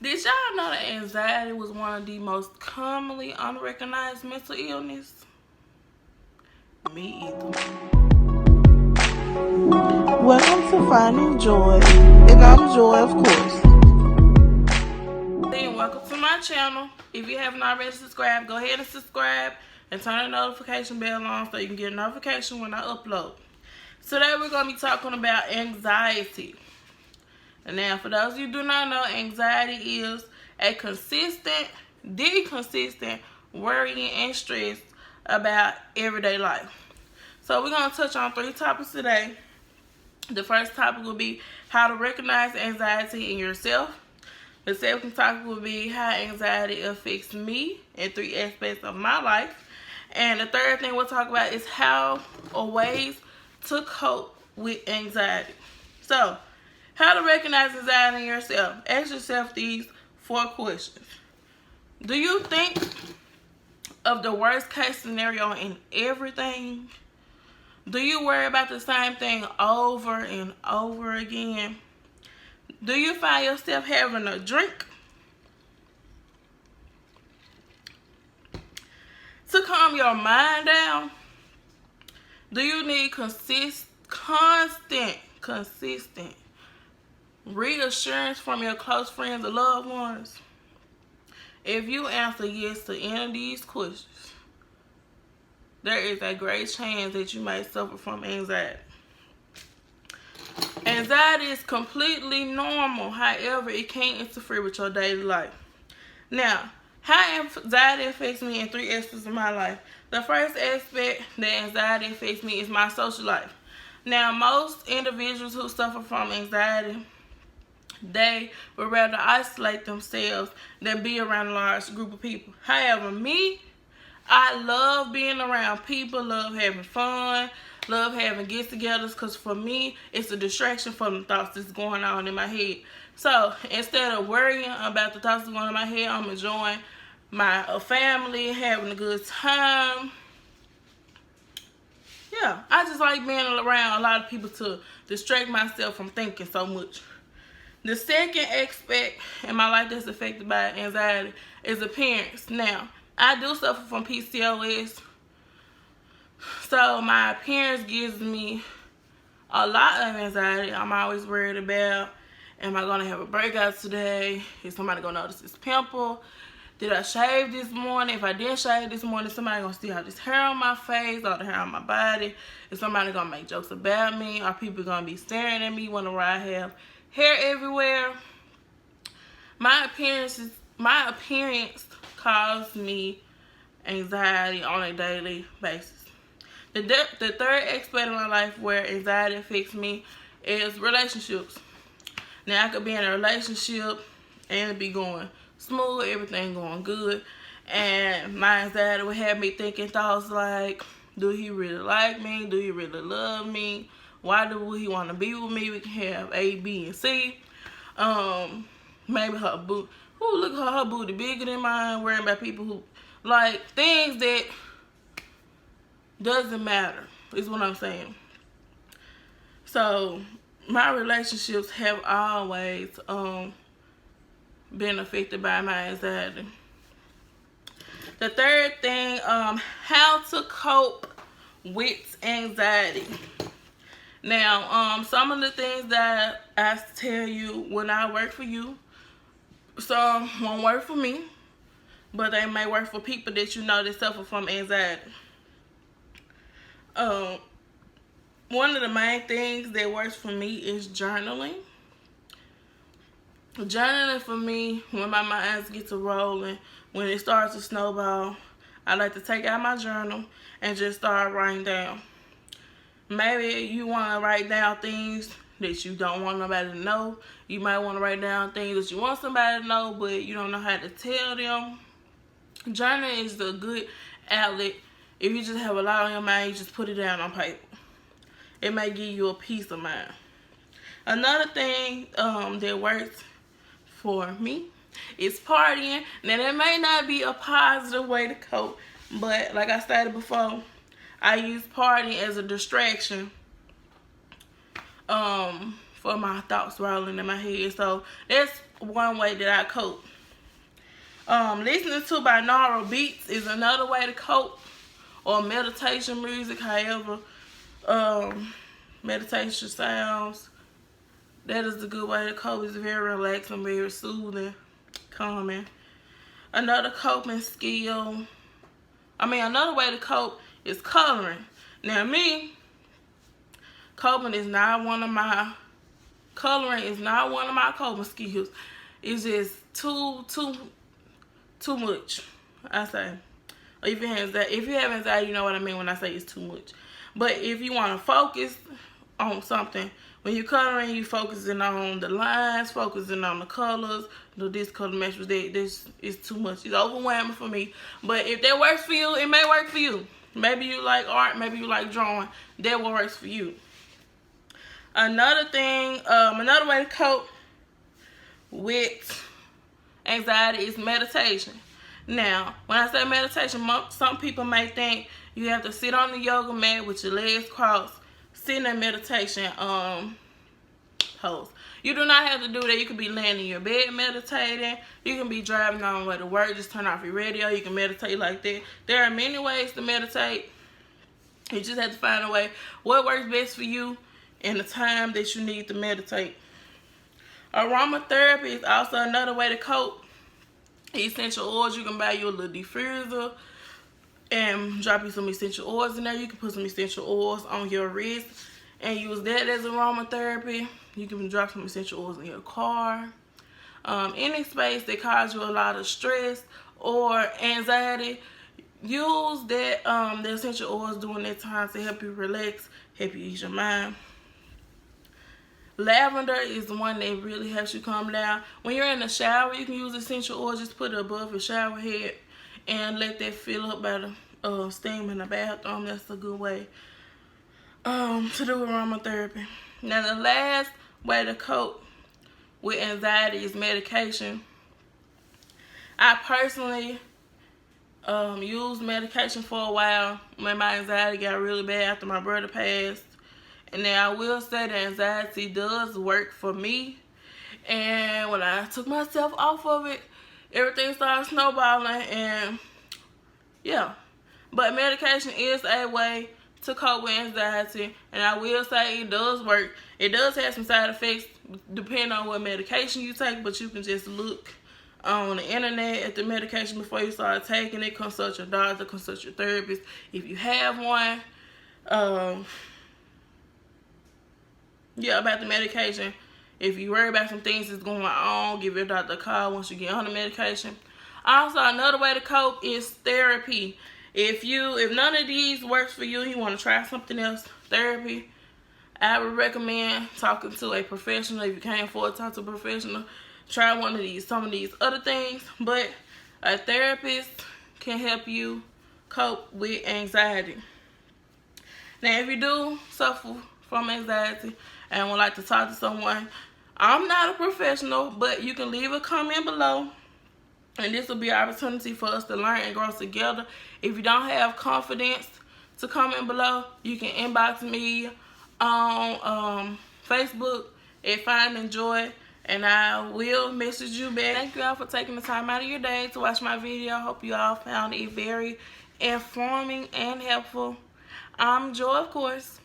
Did y'all know that anxiety was one of the most commonly unrecognized mental illness? Me either. Welcome to Finding Joy, and I'm Joy, of course. Then welcome to my channel. If you haven't already subscribed, go ahead and subscribe and turn the notification bell on so you can get a notification when I upload. Today we're going to be talking about anxiety. And now, for those of you who do not know, anxiety is a consistent worrying and stress about everyday life. So we're going to touch on 3 topics today. The first topic will be how to recognize anxiety in yourself. The second topic will be how anxiety affects me in 3 aspects of my life. And the third thing we'll talk about is how or ways to cope with anxiety. So, how to recognize anxiety in yourself. Ask yourself these 4 questions. Do you think of the worst case scenario in everything? Do you worry about the same thing over and over again? Do you find yourself having a drink to calm your mind down? Do you need consistent reassurance from your close friends or loved ones? If you answer yes to any of these questions, there is a great chance that you may suffer from anxiety. Anxiety is completely normal. However, it can interfere with your daily life. Now, how anxiety affects me in 3 aspects of my life. The first aspect that anxiety affects me is my social life. Now, most individuals who suffer from anxiety, they would rather isolate themselves than be around a large group of people. However, me, I love being around people, love having fun, love having get-togethers, because for me, it's a distraction from the thoughts that's going on in my head. So, instead of worrying about the thoughts that's going on in my head, I'm enjoying my family, having a good time. Yeah, I just like being around a lot of people to distract myself from thinking so much. The second aspect in my life that's affected by anxiety is appearance. Now, I do suffer from PCOS, so my appearance gives me a lot of anxiety. I'm always worried about, am I going to have a breakout today? Is somebody going to notice this pimple? Did I shave this morning? If I didn't shave this morning, somebody going to see all this hair on my face, all the hair on my body? Is somebody going to make jokes about me? Are people going to be staring at me whenever I have hair everywhere? My appearance causes me anxiety on a daily basis. The third aspect of my life where anxiety affects me is relationships. Now, I could be in a relationship and it be going smooth, everything going good, and my anxiety would have me thinking thoughts like, do he really like me? Do he really love me? Why do he want to be with me? We can have A, B, and C. Maybe her booty. Ooh, look at her booty bigger than mine. Worrying about people who like things that doesn't matter. Is what I'm saying. So my relationships have always been affected by my anxiety. The third thing, how to cope with anxiety. Now, some of the things that I tell you will not work for you. Some won't work for me, but they may work for people that you know that suffer from anxiety. One of the main things that works for me is journaling. Journaling for me, when my mind gets to rolling, when it starts to snowball, I like to take out my journal and just start writing down. Maybe you want to write down things that you don't want nobody to know. You might want to write down things that you want somebody to know, but you don't know how to tell them. Journaling is a good outlet. If you just have a lot on your mind, you just put it down on paper. It may give you a peace of mind. Another thing that works for me is partying. Now, that may not be a positive way to cope, but like I stated before, I use partying as a distraction for my thoughts rolling in my head. So that's one way that I cope. Listening to binaural beats is another way to cope, or meditation music, however meditation sounds. That is a good way to cope. It's very relaxing, very soothing, calming. Another coping skill, another way to cope is coloring. Now me, coloring is not one of my coping skills. It's just too much, I say. If you have anxiety, you know what I mean when I say it's too much. But if you want to focus on something, when you're coloring, you focusing on the lines, focusing on the colors. This color match with that. This is too much. It's overwhelming for me. But if that works for you, it may work for you. Maybe you like art, maybe you like drawing. That will work for you. Another thing, another way to cope with anxiety is meditation. Now, when I say meditation, some people may think you have to sit on the yoga mat with your legs crossed, sitting in meditation pose. You do not have to do that. You can be laying in your bed meditating. You can be driving on the way to work. Just turn off your radio. You can meditate like that. There are many ways to meditate. You just have to find a way what works best for you in the time that you need to meditate. Aromatherapy is also another way to cope. Essential oils, you can buy you a little diffuser and drop you some essential oils in there. You can put some essential oils on your wrist and use that as aromatherapy. You can drop some essential oils in your car. Any space that causes you a lot of stress or anxiety, use that the essential oils during that time to help you relax, help you ease your mind. Lavender is the one that really helps you calm down. When you're in the shower, you can use essential oils. Just put it above your shower head and let that fill up by the steam in the bathroom. That's a good way to do aromatherapy. Now, the last way to cope with anxiety is medication. I personally used medication for a while when my anxiety got really bad after my brother passed. And then I will say that anxiety does work for me. And when I took myself off of it, everything started snowballing. And yeah, but medication is a way to cope with anxiety. And I will say it does work. It does have some side effects depending on what medication you take. But you can just look on the internet at the medication before you start taking it. Consult your doctor, consult your therapist if you have one. Yeah, about the medication. If you worry about some things that's going on, give your doctor a call once you get on the medication. Also, another way to cope is therapy. If none of these works for you, you want to try something else, therapy, I would recommend talking to a professional. If you can't afford to talk to a professional, try some of these other things. But a therapist can help you cope with anxiety. Now, if you do suffer from anxiety and would like to talk to someone, I'm not a professional, but you can leave a comment below, and this will be an opportunity for us to learn and grow together. If you don't have confidence to comment below, you can inbox me on Facebook at Find and Joy, and I will message you back. Thank you all for taking the time out of your day to watch my video. I hope you all found it very informing and helpful. I'm Joy, of course.